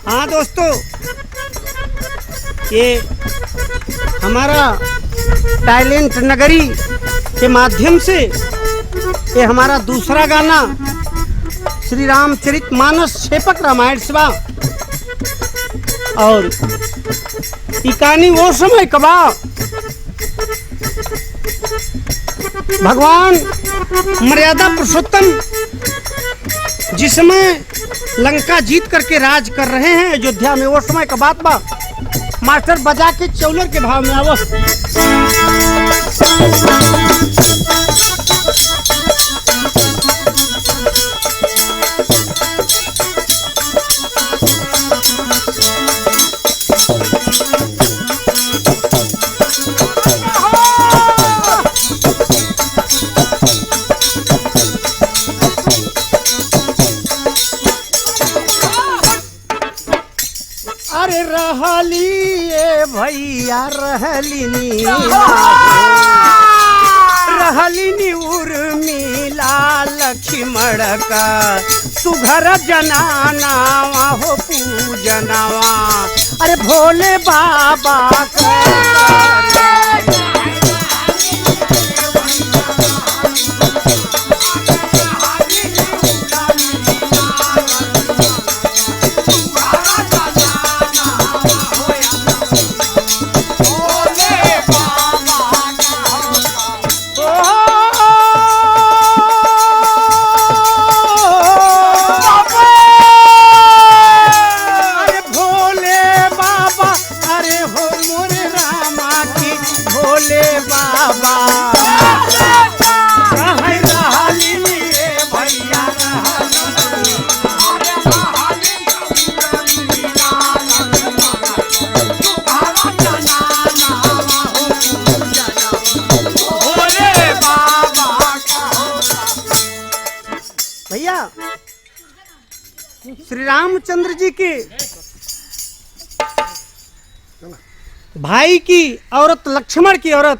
हाँ दोस्तों, ये हमारा टैलेंट नगरी के माध्यम से ये हमारा दूसरा गाना श्री रामचरितमानस छेपक रामायण सभा और इकानी वो समय कबा भगवान मर्यादा पुरुषोत्तम जिस समय लंका जीत करके राज कर रहे हैं अयोध्या में, वो समय का बात बा। मास्टर बजा के चौलर के भाव में आवो। अरे रहलिए भैया रहलिनी उर्मिला लक्ष्मण का सुघर जनानावा हो पूजनावा। अरे भोले बाबा का श्री रामचंद्र जी के भाई की औरत, लक्ष्मण की औरत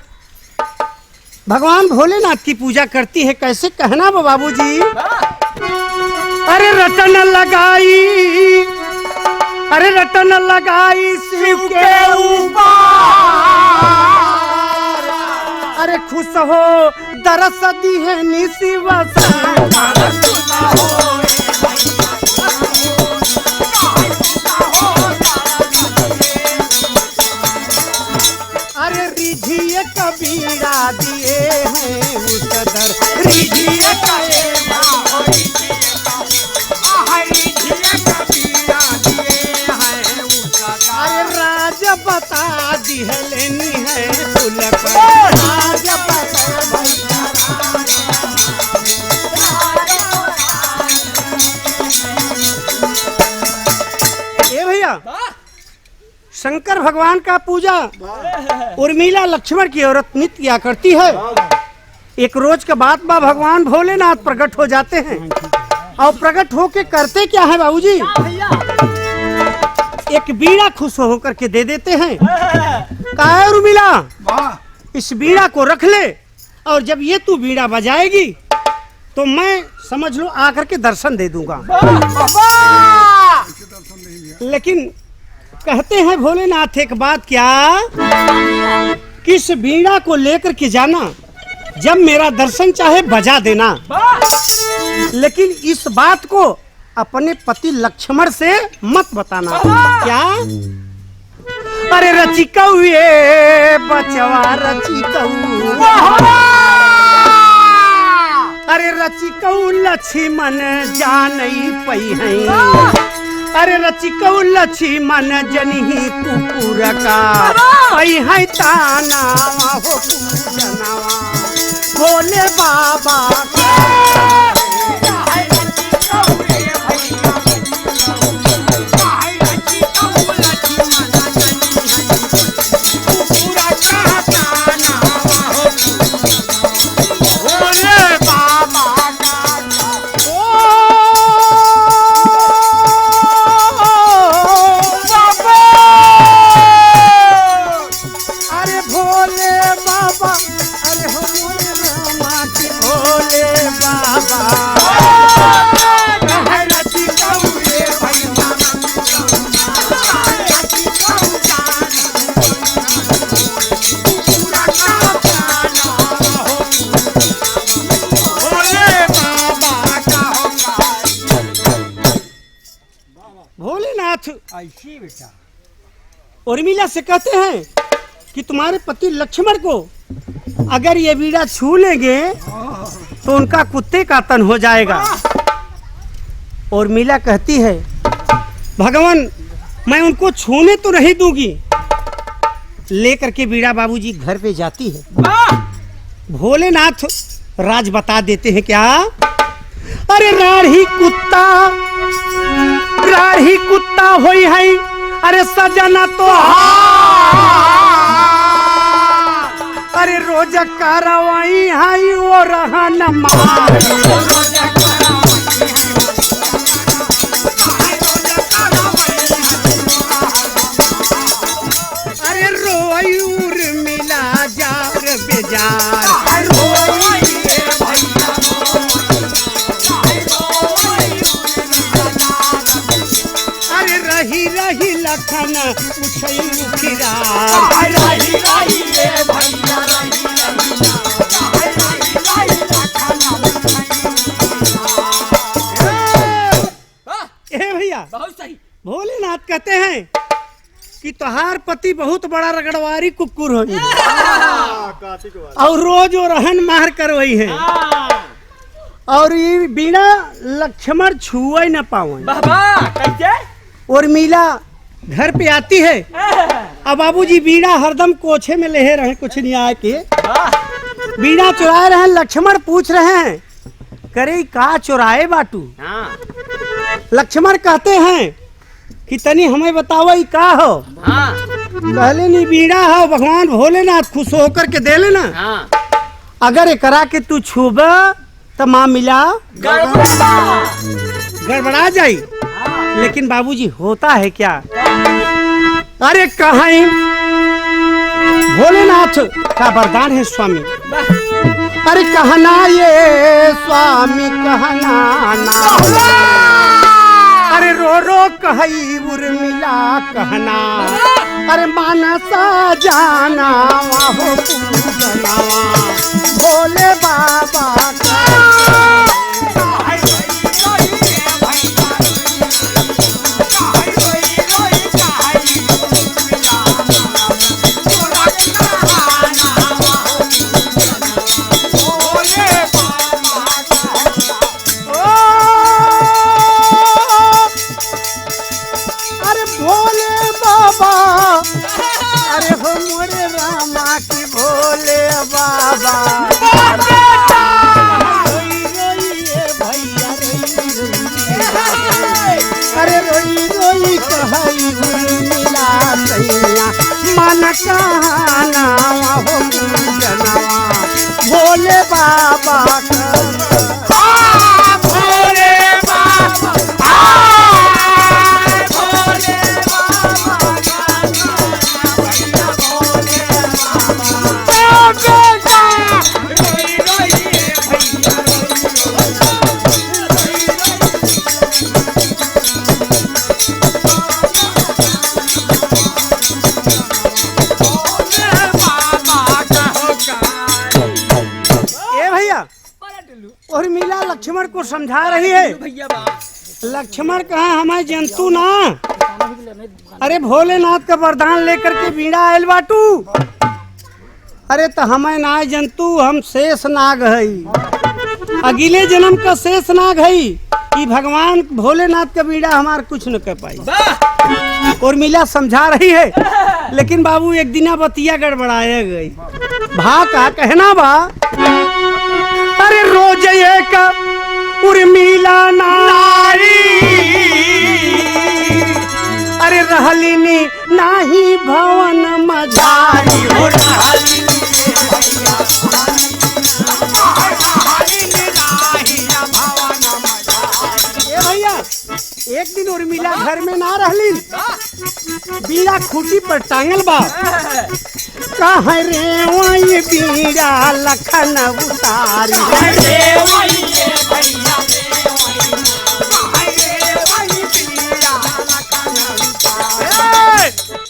भगवान भोलेनाथ की पूजा करती है। कैसे कहना वो बाबूजी? अरे रटन लगाई, अरे रटन लगाई शिव के ऊपर, अरे खुश हो दरस दी है निशिव रिझिए कबीरा दिए हैं उसदर, रिझिए कबीरा दिए हैं उसदर। अरे राज बता दी है लेनी है फूल राज ये भैया शंकर भगवान का पूजा उर्मिला लक्ष्मण की औरत नित्य किया करती है। एक रोज के बाद बा भगवान भोलेनाथ प्रकट हो जाते हैं और प्रकट होके करते क्या है बाबूजी? एक बीड़ा खुश होकर के दे देते हैं। कहा है उर्मिला, इस बीड़ा को रख ले और जब ये तू बीड़ा बजाएगी तो मैं समझ लो आकर के दर्शन दे दूंगा। लेकिन कहते हैं भोलेनाथ एक बात, क्या किस बीड़ा को लेकर के जाना, जब मेरा दर्शन चाहे बजा देना, लेकिन इस बात को अपने पति लक्ष्मण से मत बताना। क्या? अरे रचिकऊ ये बचवा रचिकऊ, अरे रचिकऊ लक्ष्मण जानई पई है। अरे रचिकऊ लक्ष्मण जनही कुकुर का पई है तानावा हो पूजनावा भोले बाबा का। बाबा नाथ ऐसी बेटा उर्मिला से कहते हैं कि तुम्हारे पति लक्ष्मण को अगर ये बीड़ा छू लेंगे तो उनका कुत्ते का तन हो जाएगा। उर्मिला कहती है भगवान मैं उनको छूने तो नहीं दूंगी। लेकर के बीड़ा बाबूजी घर पे जाती है। भोलेनाथ राज बता देते हैं क्या? अरे राढ़ी कुत्ता होई है अरे सजना तो अरे रोज कारवाई है वो रहन मार अरे रोई उर्मिला जार बेजार अरे रही रही लखन उछई फिरार भैया बहुत सही। भोलेनाथ कहते हैं कि तोहार पति बहुत बड़ा रगड़वारी कुकुर हो और रोज वो रहन मार कर वही है और ये बिना लक्ष्मण छुआ न पावे। कैसे? उर्मिला घर पे आती है। अब बाबूजी बीड़ा हरदम कोछे में ले रहे कुछ नहीं आए के बीड़ा चुराए रहे। लक्ष्मण पूछ रहे हैं करे का चुराए बाटू? लक्ष्मण कहते हैं कि तनी हमें बताओ ई का हो? कहले नहीं बीड़ा हो भगवान भोलेनाथ खुश होकर के दे लेना। अगर एकरा के तू छूब तो मामला गड़बड़ा जाई। लेकिन बाबूजी होता है क्या? अरे कहीं भोलेनाथ का वरदान है स्वामी। अरे कहना ये स्वामी कहना ना अरे रो रो कही उर्मिला कहना अरे मानसा जाना हो पूजना भोले बाबा का अरे हो मोरे रामा की भोले बाबा रोई रोई भैया अरे रोई रोई कहई उर्मिला सैया मन कहना हो पूजना भोले बाबा उर्मिला लक्ष्मण को समझा रही है। लक्ष्मण कहा हमें जंतु ना अरे भोलेनाथ का वरदान लेकर के बीड़ा आयल बाटू। अरे तो हमें ना जंतु हम शेष नाग है अगले जन्म का शेष नाग है कि भगवान भोलेनाथ का बीड़ा हमार कुछ न कर पाई। उर्मिला समझा रही है लेकिन बाबू एक दिन बतिया गड़बड़ाया गई। भा का कहना बा अरे रोज एक उर्मिला नारी अरे रहलिनी नाही भवन मझारी हो भैया। एक दिन उर्मिला घर में ना रहली बीड़ा खूटी पर टांगल बा कह रे वही बीड़ा लखन उतारी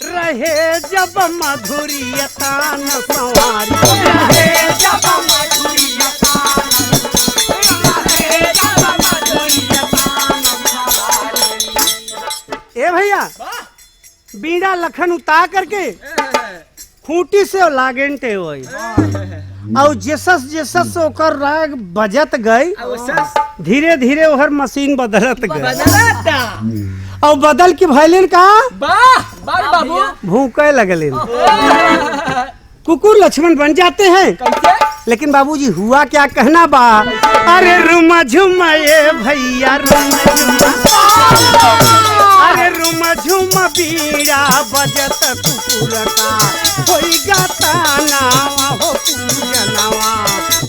रहे जब मधुरी तान संवारी ए भैया भैया बीड़ा लखन उतार करके खूंटी से लागेंटे होई और जैसस ओकर राग बजत गई धीरे धीरे ओहर मशीन बदलत गई और बदल के भैलिन का बाबू भूखे लगलिन कुकुर लक्ष्मण बन जाते हैं। लेकिन बाबूजी हुआ क्या कहना बा, अरे रुमा झुमा ये भैया रुमा झुमा, अरे रुमा झुमा बीड़ा बजत कुकुर का होई गाता नावा हो पूजनवा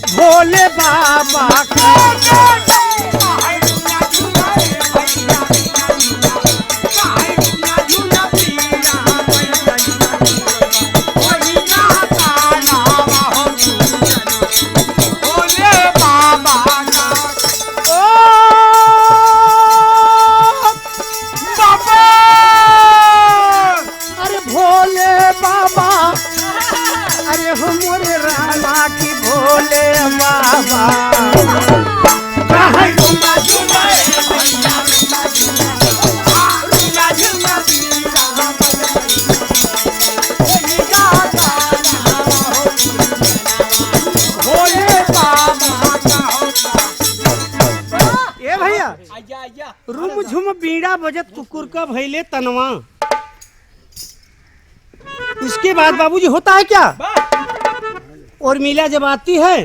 भोले बाबा का। मोरे रामा की भोले बाबा ए भैया रूम झुम बीड़ा बजत कुकुर का भैले तनवा। इसके बाद बाबूजी होता है क्या, और मीला जब आती है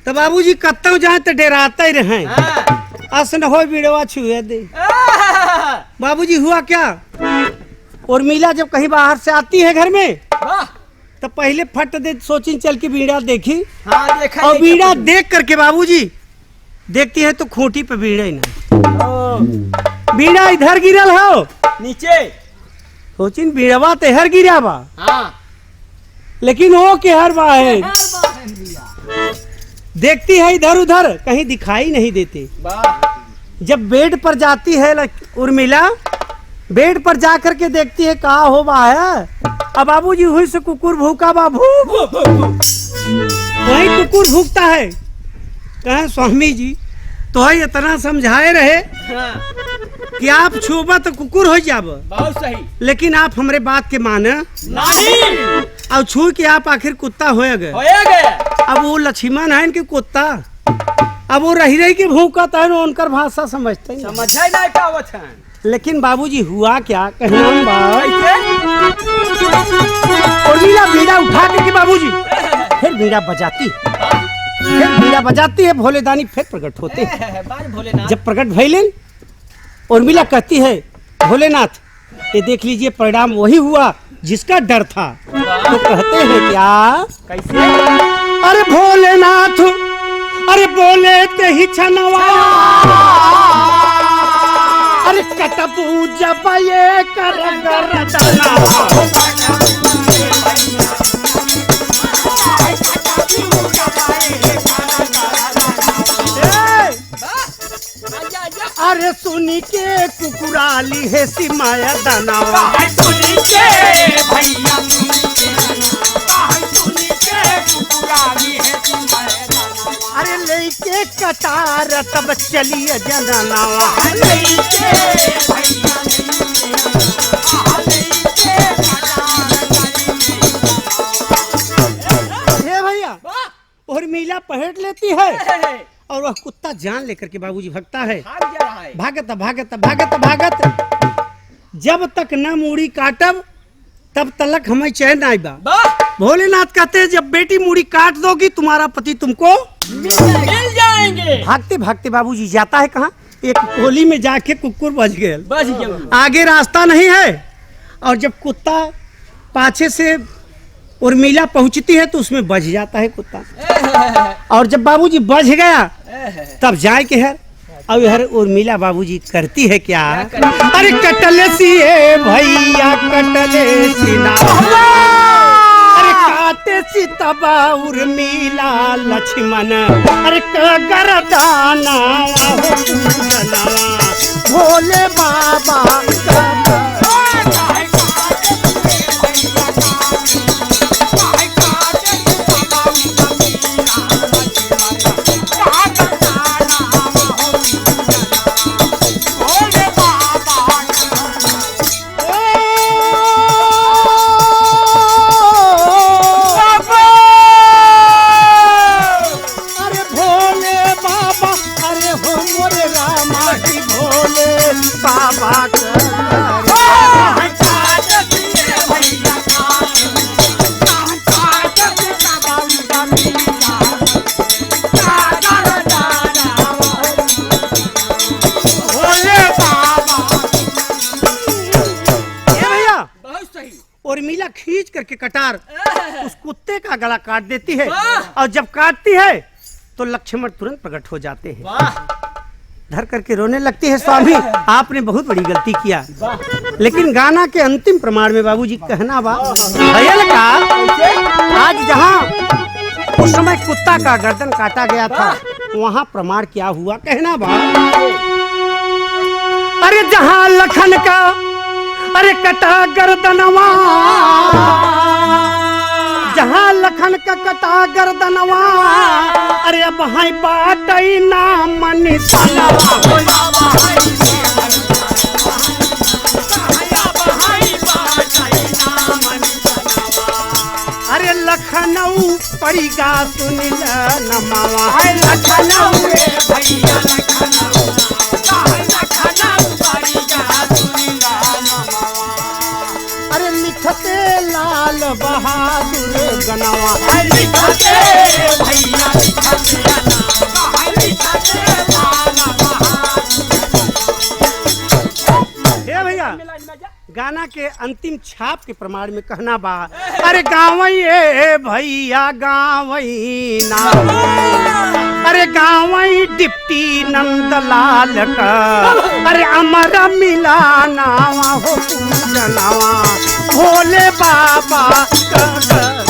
तो बाबूजी कत्तों जाए तो डराते ही रहे असन हो बीड़वा छुए दे। बाबूजी हुआ क्या, और मीला जब कहीं बाहर से आती है घर में तो पहले फट दे सोचिन चल के बीड़ा देखी और बीड़ा देख करके बाबूजी देखती है तो खूंटी पे बीड़ा ही ना, बीड़ा इधर गिरल हो नीचे सोचिन बीड़वा तेहर गिरा बा लेकिन वो के हर बा है। देखती है इधर उधर कहीं दिखाई नहीं देते। जब बेड पर जाती है उर्मिला, बेड पर जा करके देखती है कहा हो बा है। अब बाबूजी हुई से कुकुर भूखा बा वही कुकुर भूखता है। कहे स्वामी जी तो है इतना समझाए रहे कि आप छुबा तो कुकुर हो जाब, बहुत सही, लेकिन आप हमारे बात के माने नहीं और छू के आप आखिर कुत्ता हो गए। अब वो लक्ष्मण है इनके कुत्ता, अब वो रही रही के भूखता है उनकर भाषा समझते हैं, समझे नहीं पावत है। लेकिन बाबूजी हुआ क्या कहना नीला बीड़ा उठा के बाबूजी फिर बीड़ा बजाती, फिर बीड़ा बजाती है। भोले दानी फिर प्रकट होते हैं। जब प्रकट भइलेन उर्मिला कहती है भोलेनाथ ये देख लीजिए परिणाम वही हुआ जिसका डर था। तो कहते हैं क्या कैसे, अरे भोलेनाथ अरे बोले ते ही छनवा, अरे कटबू जब ये कर अरे सुनी के कुकुराली है सिमाया दानावा, सुनी के भैया सुनी के कुकुराली है सिमाया दानावा, अरे लेके कटार तब चलिए जनावा, लेके भैया हे भैया और मीला पहट लेती है और वह कुत्ता जान लेकर के बाबूजी भगता है। भागत भागत भागत भागत जब तक न मूड़ी काटब तब तलक हमें चैन आई बा। भोलेनाथ कहते हैं जब बेटी मूड़ी काट दोगी तुम्हारा पति तुमको मिल जाएंगे। भागते भागते बाबूजी जाता है कहाँ, एक कोली में जाके कुकुर बच गया, आगे रास्ता नहीं है। और जब कुत्ता पाछे से उर्मिला पहुंचती है तो उसमें बच जाता है कुत्ता। और जब बाबूजी बच गया तब जाए के हर अब हर उर्मिला बाबूजी करती है क्या, अरे कटले सिए भैया कटले सीना, अरे काटे सी तबा उर्मिला लक्ष्मण, अरे गरदाना भोले बाबा मोरे रामा की भोले बाबा का उर्मिला खींच करके कटार उस कुत्ते का गला काट देती है और जब काटती है तो लक्ष्मण तुरंत प्रकट हो जाते हैं, धर करके रोने लगती है। स्वामी आपने बहुत बड़ी गलती किया, लेकिन गाना के अंतिम प्रमाण में बाबूजी कहना बा भयल का आज जहाँ उस समय कुत्ता का गर्दन काटा गया था वहाँ प्रमाण क्या हुआ कहना बा। अरे जहाँ लखन का अरे कटा गर्दनवा, जहाँ लखन का कटा गर्दनवा, अरे अब हाई बाटई नाम निशानवा। अरे लखनऊ परिगा सुनिल नमावा, लखनऊ भैया लखनऊ लिखते लाल बहादुर गनवा, लिखते भैया हे भैया गाना के अंतिम छाप के प्रमाण में कहना बा। अरे गावई ए भैया गावई ना, अरे गावई डिप्टी नंदलाल का, अरे अमर मिला नावा हो पूजनवा भोले बाबा का।